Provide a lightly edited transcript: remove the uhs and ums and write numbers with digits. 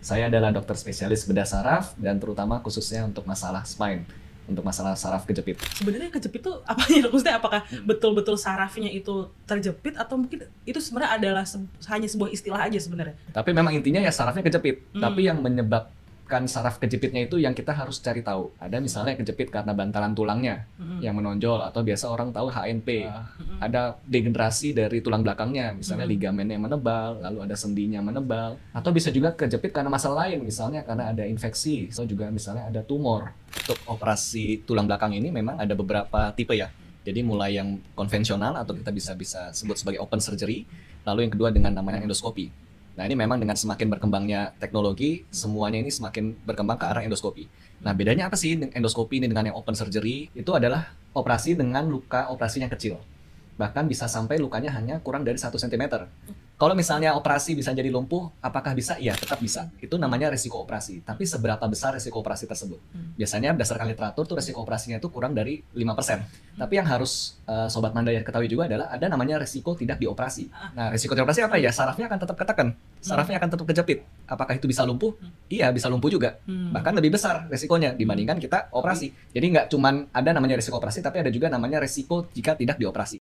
Saya adalah dokter spesialis bedah saraf dan terutama khususnya untuk masalah spine, untuk masalah saraf kejepit. Sebenarnya kejepit tuh apanya dok? Maksudnya apakah Hmm. betul-betul sarafnya itu terjepit atau mungkin itu sebenarnya adalah hanya sebuah istilah aja sebenarnya? Tapi memang intinya ya sarafnya kejepit. Tapi Hmm. yang menyebabkan saraf kejepitnya itu yang kita harus cari tahu. Ada misalnya kejepit karena bantalan tulangnya Hmm. yang menonjol atau biasa orang tahu HNP. Hmm. Ada degenerasi dari tulang belakangnya, misalnya ligamennya yang menebal, lalu ada sendinya menebal. Atau bisa juga kejepit karena masalah lain, misalnya karena ada infeksi, atau juga misalnya ada tumor. Untuk operasi tulang belakang ini memang ada beberapa tipe ya. Jadi mulai yang konvensional atau kita bisa sebut sebagai open surgery, lalu yang kedua dengan namanya endoskopi. Nah ini memang dengan semakin berkembangnya teknologi, semuanya ini semakin berkembang ke arah endoskopi. Nah bedanya apa sih endoskopi ini dengan yang open surgery? Itu adalah operasi dengan luka operasinya kecil. Bahkan bisa sampai lukanya hanya kurang dari 1 cm. Kalau misalnya operasi bisa jadi lumpuh, apakah bisa? Iya, tetap bisa. Itu namanya resiko operasi. Tapi seberapa besar resiko operasi tersebut? Biasanya berdasarkan literatur tuh resiko operasinya itu kurang dari 5%. Tapi yang harus Sobat Mandaya ketahui juga adalah ada namanya resiko tidak dioperasi. Nah, resiko tidak dioperasi apa ya? Sarafnya akan tetap ketekan. Sarafnya akan tetap kejepit. Apakah itu bisa lumpuh? Iya, bisa lumpuh juga. Bahkan lebih besar resikonya dibandingkan kita operasi. Jadi nggak cuman ada namanya resiko operasi, tapi ada juga namanya resiko jika tidak dioperasi.